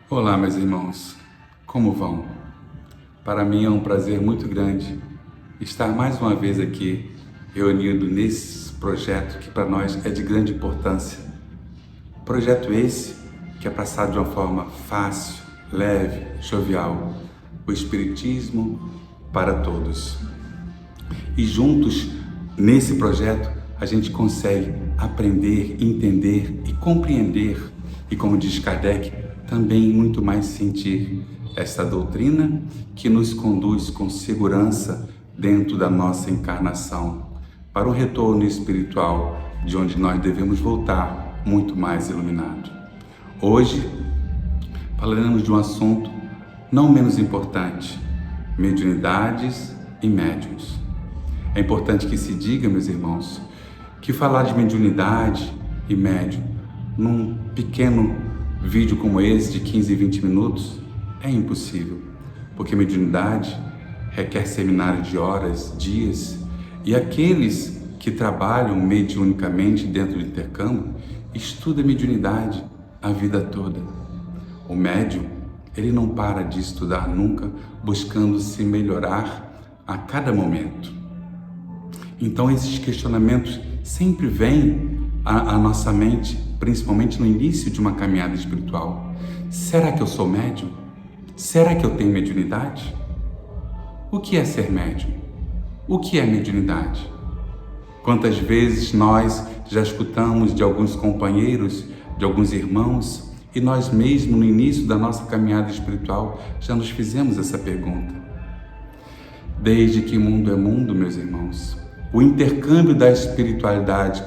Olá, meus irmãos, como vão? Para mim é um prazer muito grande estar mais uma vez aqui reunido nesse projeto que para nós é de grande importância. Projeto esse que é passado de uma forma fácil, leve, jovial, o Espiritismo para todos. E juntos, nesse projeto, a gente consegue aprender, entender e compreender, e como diz Kardec, também muito mais sentir essa doutrina que nos conduz com segurança dentro da nossa encarnação para o retorno espiritual, de onde nós devemos voltar muito mais iluminado. Hoje falaremos de um assunto não menos importante: mediunidades e médiuns. É importante que se diga, meus irmãos, que falar de mediunidade e médium num pequeno vídeo como esse de 15 e 20 minutos é impossível, porque mediunidade requer seminário de horas, dias, e aqueles que trabalham mediunicamente dentro do intercâmbio estudam mediunidade a vida toda. O médium, ele não para de estudar nunca, buscando se melhorar a cada momento. Então esses questionamentos sempre vêm à nossa mente, principalmente no início de uma caminhada espiritual. Será que eu sou médium? Será que eu tenho mediunidade? O que é ser médium? O que é mediunidade? Quantas vezes nós já escutamos de alguns companheiros, de alguns irmãos, e nós mesmos no início da nossa caminhada espiritual já nos fizemos essa pergunta. Desde que mundo é mundo, meus irmãos, o intercâmbio da espiritualidade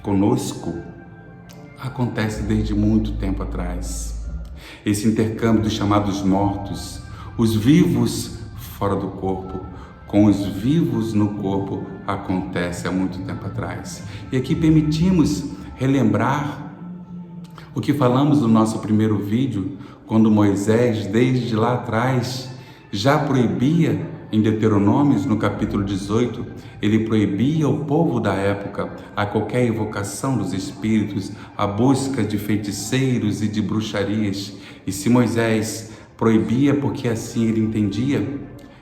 conosco, acontece desde muito tempo atrás. Esse intercâmbio dos chamados mortos, os vivos fora do corpo, com os vivos no corpo, acontece há muito tempo atrás. E aqui permitimos relembrar o que falamos no nosso primeiro vídeo, quando Moisés, desde lá atrás, já proibia, em Deuteronômios, no capítulo 18, ele proibia o povo da época a qualquer evocação dos espíritos, a busca de feiticeiros e de bruxarias. E se Moisés proibia porque assim ele entendia,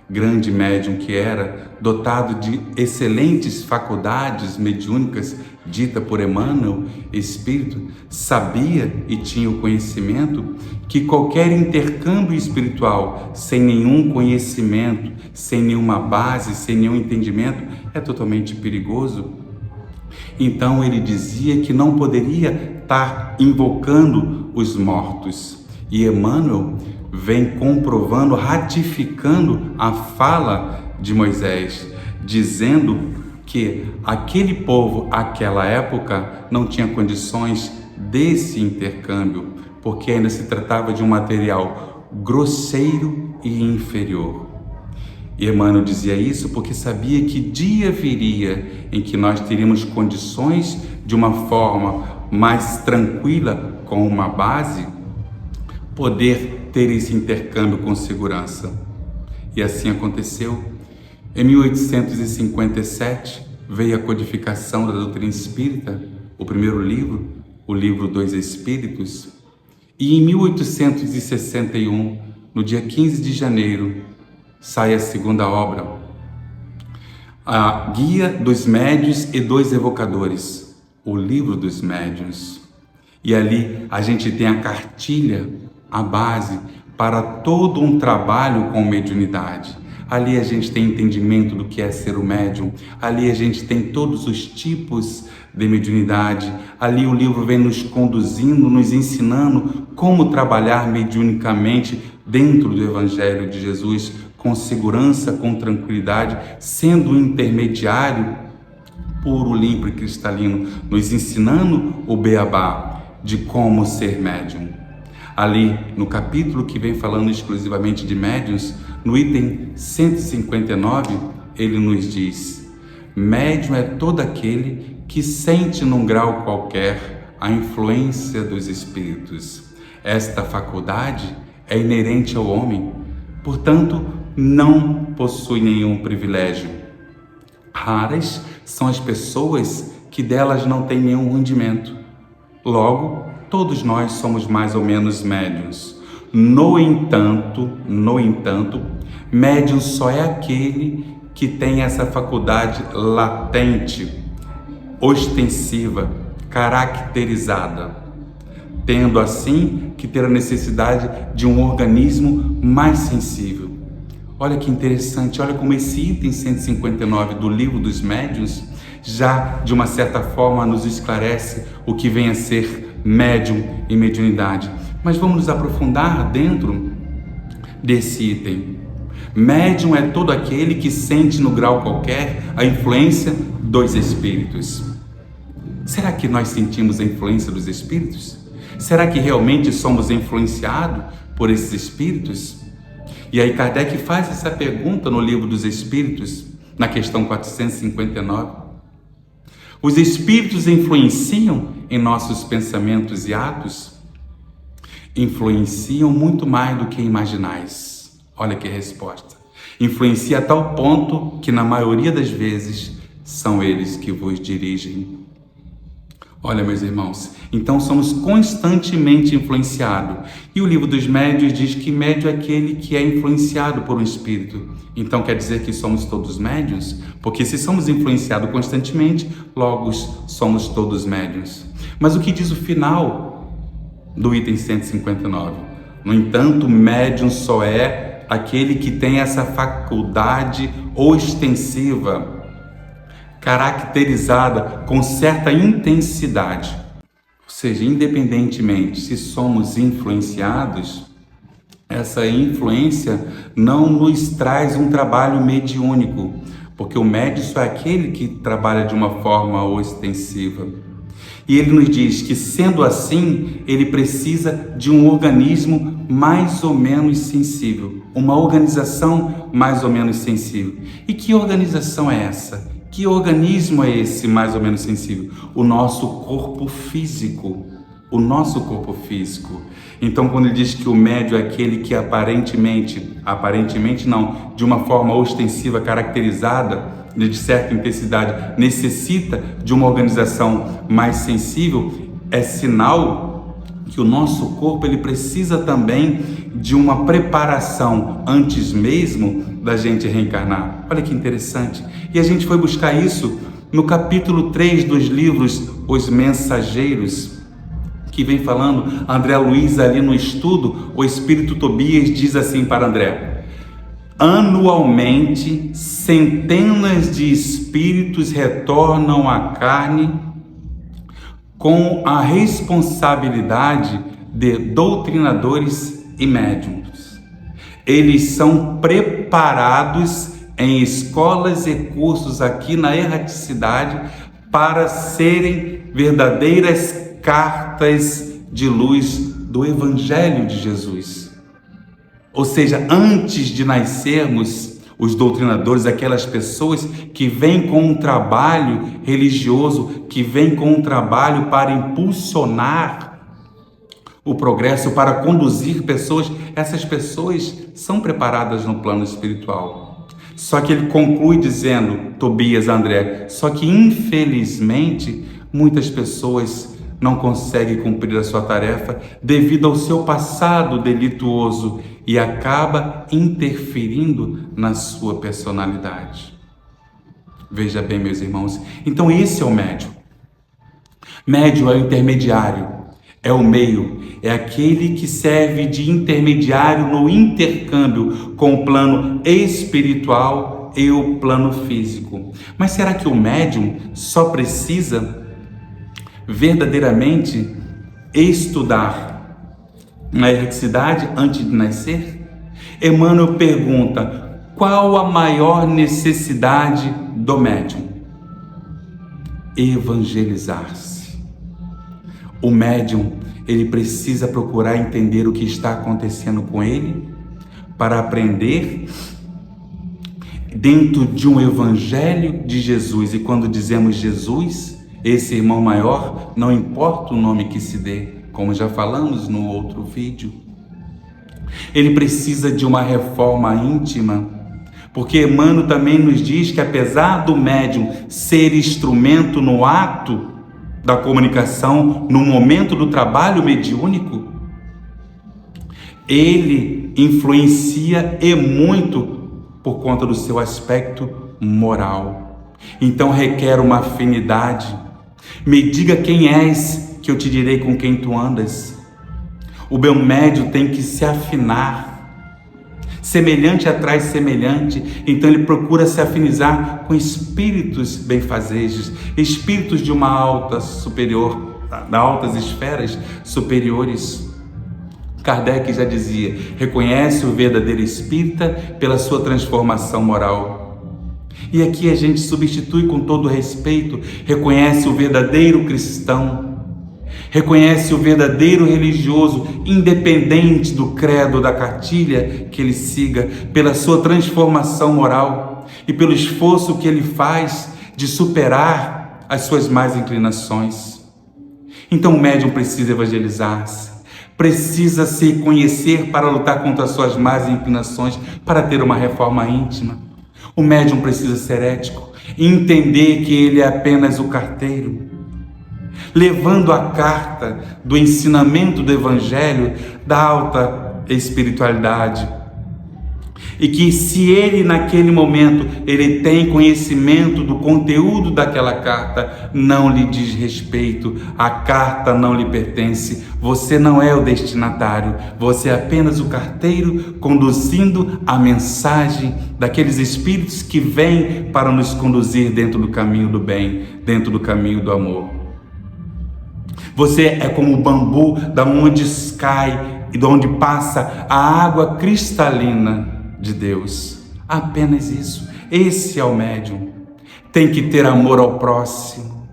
grande médium que era, dotado de excelentes faculdades mediúnicas, dita por Emmanuel, espírito, sabia e tinha o conhecimento que qualquer intercâmbio espiritual sem nenhum conhecimento, sem nenhuma base, sem nenhum entendimento, é totalmente perigoso. Então ele dizia que não poderia estar invocando os mortos. E Emmanuel vem comprovando, ratificando a fala de Moisés, dizendo que aquele povo, aquela época, não tinha condições desse intercâmbio, porque ainda se tratava de um material grosseiro e inferior. E Emmanuel dizia isso porque sabia que dia viria em que nós teríamos condições de uma forma mais tranquila, com uma base, poder ter esse intercâmbio com segurança. E assim aconteceu. Em 1857 veio a codificação da doutrina espírita, o primeiro livro, o livro dos Espíritos, e em 1861, no dia 15 de janeiro, sai a segunda obra, a Guia dos Médiuns e dos Evocadores, o livro dos médiuns. E ali a gente tem a cartilha, a base para todo um trabalho com mediunidade. Ali a gente tem entendimento do que é ser o médium, ali a gente tem todos os tipos de mediunidade, ali o livro vem nos conduzindo, nos ensinando como trabalhar mediunicamente dentro do Evangelho de Jesus, com segurança, com tranquilidade, sendo um intermediário puro, limpo e cristalino, nos ensinando o beabá de como ser médium. Ali, no capítulo que vem falando exclusivamente de médiuns, no item 159, ele nos diz: médium é todo aquele que sente num grau qualquer a influência dos espíritos. Esta faculdade é inerente ao homem, portanto, não possui nenhum privilégio. Raras são as pessoas que delas não têm nenhum rendimento. Logo, todos nós somos mais ou menos médiuns. No entanto, médium só é aquele que tem essa faculdade latente, ostensiva, caracterizada, tendo assim que ter a necessidade de um organismo mais sensível. Olha que interessante, olha como esse item 159 do Livro dos Médiuns já, de uma certa forma, nos esclarece o que vem a ser médium e mediunidade. Mas vamos nos aprofundar dentro desse item. Médium é todo aquele que sente no grau qualquer a influência dos espíritos. Será que nós sentimos a influência dos espíritos? Será que realmente somos influenciados por esses espíritos? E aí Kardec faz essa pergunta no Livro dos Espíritos, na questão 459. Os espíritos influenciam em nossos pensamentos e atos? Influenciam muito mais do que imaginais. Olha que resposta. Influencia a tal ponto que na maioria das vezes são eles que vos dirigem. Olha, meus irmãos, então somos constantemente influenciados. E o Livro dos Médiuns diz que médium é aquele que é influenciado por um espírito. Então quer dizer que somos todos médiuns? Porque se somos influenciados constantemente, logo somos todos médiuns. Mas o que diz o final do item 159? No entanto, médium só é aquele que tem essa faculdade ostensiva, caracterizada com certa intensidade. Ou seja, independentemente se somos influenciados, essa influência não nos traz um trabalho mediúnico, porque o médium só é aquele que trabalha de uma forma ostensiva. E ele nos diz que, sendo assim, ele precisa de um organismo mais ou menos sensível, uma organização mais ou menos sensível. E que organização é essa? Que organismo é esse mais ou menos sensível? O nosso corpo físico. O nosso corpo físico. Então, quando ele diz que o médium é aquele que aparentemente não, de uma forma ostensiva, caracterizada, de certa intensidade, necessita de uma organização mais sensível, é sinal que o nosso corpo ele precisa também de uma preparação antes mesmo da gente reencarnar. Olha que interessante. E a gente foi buscar isso no capítulo 3 dos livros Os Mensageiros, que vem falando, André Luiz ali no estudo, o Espírito Tobias diz assim para André: anualmente, centenas de espíritos retornam à carne com a responsabilidade de doutrinadores e médiuns. Eles são preparados em escolas e cursos aqui na erraticidade para serem verdadeiras cartas de luz do Evangelho de Jesus. Ou seja, antes de nascermos, os doutrinadores, aquelas pessoas que vêm com um trabalho religioso, que vêm com um trabalho para impulsionar o progresso, para conduzir pessoas, essas pessoas são preparadas no plano espiritual. Só que ele conclui dizendo, Tobias, André, só que infelizmente muitas pessoas não conseguem cumprir a sua tarefa devido ao seu passado delituoso e acaba interferindo na sua personalidade. Veja bem, meus irmãos, então esse é o médium. Médium é o intermediário, é o meio, é aquele que serve de intermediário no intercâmbio com o plano espiritual e o plano físico. Mas será que o médium só precisa verdadeiramente estudar na erraticidade antes de nascer? Emmanuel pergunta: qual a maior necessidade do médium? Evangelizar-se. O médium, ele precisa procurar entender o que está acontecendo com ele para aprender dentro de um evangelho de Jesus. E quando dizemos Jesus, esse irmão maior, não importa o nome que se dê, como já falamos no outro vídeo. Ele precisa de uma reforma íntima, porque Emmanuel também nos diz que apesar do médium ser instrumento no ato, da comunicação no momento do trabalho mediúnico, ele influencia e muito por conta do seu aspecto moral. Então requer uma afinidade. Me diga quem és, que eu te direi com quem tu andas. O meu médium tem que se afinar. Semelhante atrai semelhante, então ele procura se afinizar com espíritos benfazejos, espíritos de uma alta superior, de altas esferas superiores. Kardec já dizia: reconhece o verdadeiro espírita pela sua transformação moral. E aqui a gente substitui com todo respeito: reconhece o verdadeiro cristão, reconhece o verdadeiro religioso, independente do credo, da cartilha que ele siga, pela sua transformação moral e pelo esforço que ele faz de superar as suas más inclinações. Então o médium precisa evangelizar-se, precisa se conhecer para lutar contra as suas más inclinações, para ter uma reforma íntima. O médium precisa ser ético, entender que ele é apenas o carteiro, levando a carta do ensinamento do Evangelho da alta espiritualidade. E que se ele naquele momento ele tem conhecimento do conteúdo daquela carta, não lhe diz respeito, a carta não lhe pertence, você não é o destinatário, você é apenas o carteiro conduzindo a mensagem daqueles espíritos que vêm para nos conduzir dentro do caminho do bem, dentro do caminho do amor. Você é como o bambu da onde cai e de onde passa a água cristalina de Deus. Apenas isso. Esse é o médium. Tem que ter amor ao próximo.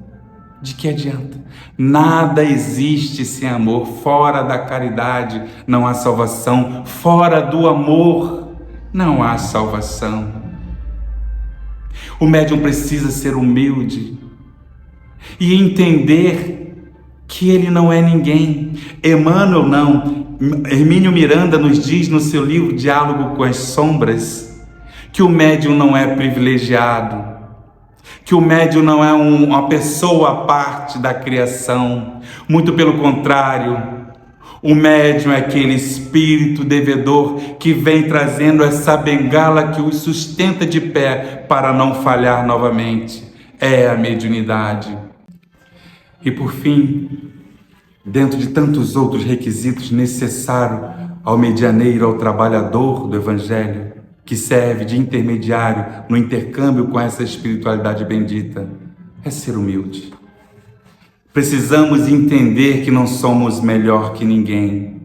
De que adianta? Nada existe sem amor. Fora da caridade não há salvação. Fora do amor não há salvação. O médium precisa ser humilde e entender que ele não é ninguém. Emmanuel não. Hermínio Miranda nos diz no seu livro Diálogo com as Sombras que o médium não é privilegiado, que o médium não é uma pessoa à parte da criação. Muito pelo contrário, o médium é aquele espírito devedor que vem trazendo essa bengala que o sustenta de pé para não falhar novamente. É a mediunidade. E por fim, dentro de tantos outros requisitos necessários ao medianeiro, ao trabalhador do Evangelho, que serve de intermediário no intercâmbio com essa espiritualidade bendita, é ser humilde. Precisamos entender que não somos melhor que ninguém.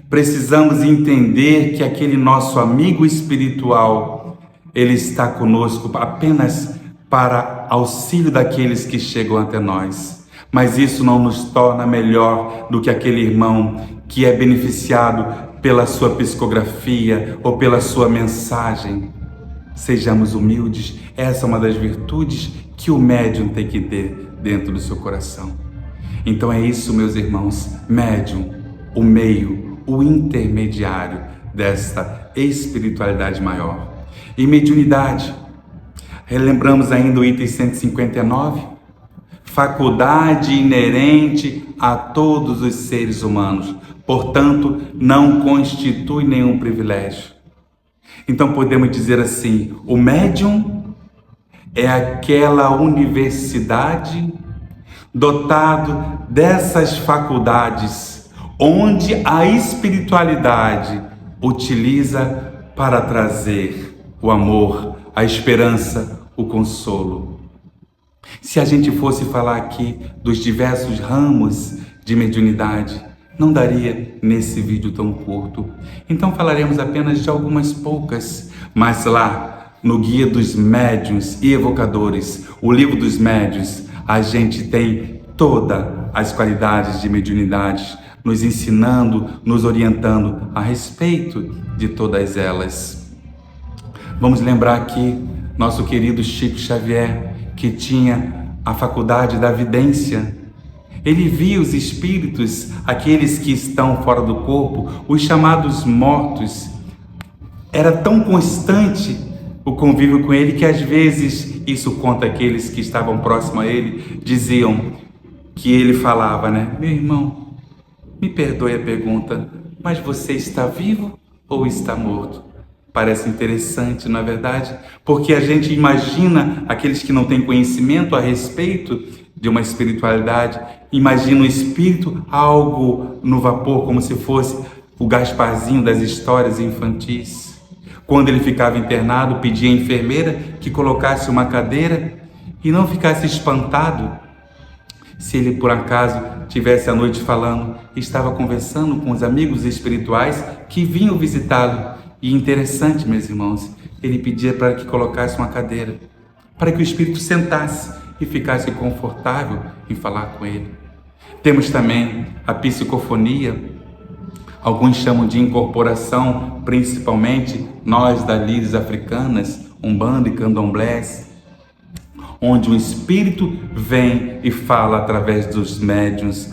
Precisamos entender que aquele nosso amigo espiritual, ele está conosco apenas para auxílio daqueles que chegam até nós. Mas isso não nos torna melhor do que aquele irmão que é beneficiado pela sua psicografia ou pela sua mensagem. Sejamos humildes. Essa é uma das virtudes que o médium tem que ter dentro do seu coração. Então é isso, meus irmãos. Médium, o meio, o intermediário desta espiritualidade maior. E mediunidade, relembramos ainda o item 159, faculdade inerente a todos os seres humanos, portanto, não constitui nenhum privilégio. Então podemos dizer assim, o médium é aquela universidade dotado dessas faculdades, onde a espiritualidade utiliza para trazer o amor, a esperança, o consolo. Se a gente fosse falar aqui dos diversos ramos de mediunidade, não daria nesse vídeo tão curto. Então falaremos apenas de algumas poucas, mas lá no Guia dos Médiuns e Evocadores, o Livro dos Médiuns, a gente tem todas as qualidades de mediunidade, nos ensinando, nos orientando a respeito de todas elas. Vamos lembrar aqui nosso querido Chico Xavier, que tinha a faculdade da vidência. Ele via os espíritos, aqueles que estão fora do corpo, os chamados mortos. Era tão constante o convívio com ele que às vezes, isso conta aqueles que estavam próximos a ele, diziam que ele falava, né? Meu irmão, me perdoe a pergunta, mas você está vivo ou está morto? Parece interessante, não é verdade? Porque a gente imagina, aqueles que não têm conhecimento a respeito de uma espiritualidade, imagina o espírito algo no vapor, como se fosse o Gasparzinho das histórias infantis. Quando ele ficava internado, pedia à enfermeira que colocasse uma cadeira e não ficasse espantado se ele por acaso tivesse à noite falando, estava conversando com os amigos espirituais que vinham visitá-lo. E interessante, meus irmãos, ele pedia para que colocasse uma cadeira, para que o espírito sentasse e ficasse confortável em falar com ele. Temos também a psicofonia, alguns chamam de incorporação, principalmente nós da Lírios Africanas, Umbanda e Candomblés, onde um espírito vem e fala através dos médiuns,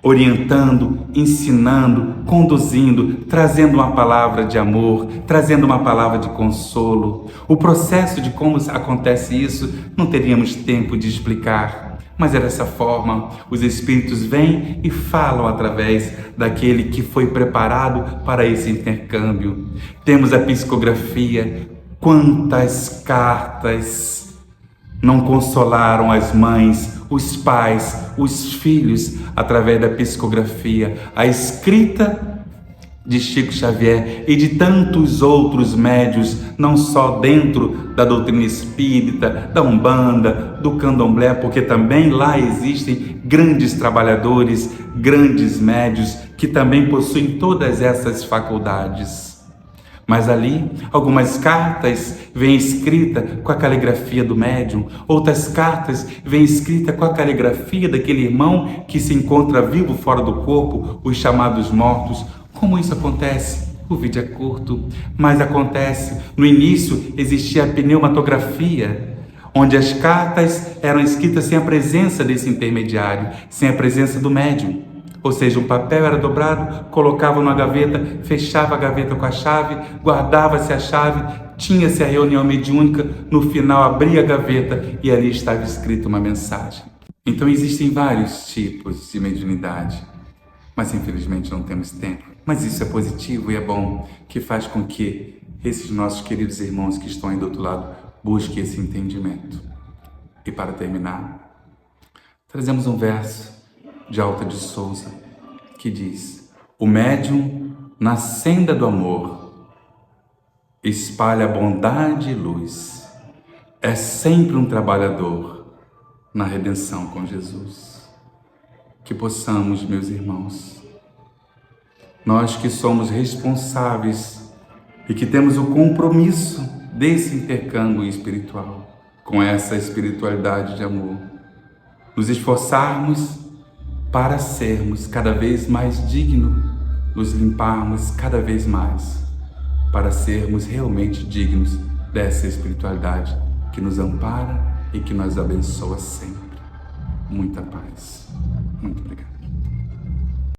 orientando, ensinando, conduzindo, trazendo uma palavra de amor, trazendo uma palavra de consolo. O processo de como acontece isso não teríamos tempo de explicar, mas é dessa forma, os espíritos vêm e falam através daquele que foi preparado para esse intercâmbio. Temos a psicografia, quantas cartas não consolaram as mães, os pais, os filhos, através da psicografia, a escrita de Chico Xavier e de tantos outros médios, não só dentro da doutrina espírita, da Umbanda, do Candomblé, porque também lá existem grandes trabalhadores, grandes médios, que também possuem todas essas faculdades. Mas ali, algumas cartas vêm escritas com a caligrafia do médium, outras cartas vêm escritas com a caligrafia daquele irmão que se encontra vivo fora do corpo, os chamados mortos. Como isso acontece? O vídeo é curto, mas acontece. No início existia a pneumatografia, onde as cartas eram escritas sem a presença desse intermediário, sem a presença do médium. Ou seja, um papel era dobrado, colocava na gaveta, fechava a gaveta com a chave, guardava-se a chave, tinha-se a reunião mediúnica, no final abria a gaveta e ali estava escrita uma mensagem. Então existem vários tipos de mediunidade, mas infelizmente não temos tempo. Mas isso é positivo e é bom, que faz com que esses nossos queridos irmãos que estão aí do outro lado busquem esse entendimento. E para terminar, trazemos um verso de Alta de Souza, que diz: o médium, na senda do amor, espalha bondade e luz. É sempre um trabalhador na redenção com Jesus. Que possamos, meus irmãos, nós que somos responsáveis e que temos o compromisso desse intercâmbio espiritual, com essa espiritualidade de amor, nos esforçarmos para sermos cada vez mais dignos, nos limparmos cada vez mais, para sermos realmente dignos dessa espiritualidade que nos ampara e que nos abençoa sempre. Muita paz. Muito obrigado.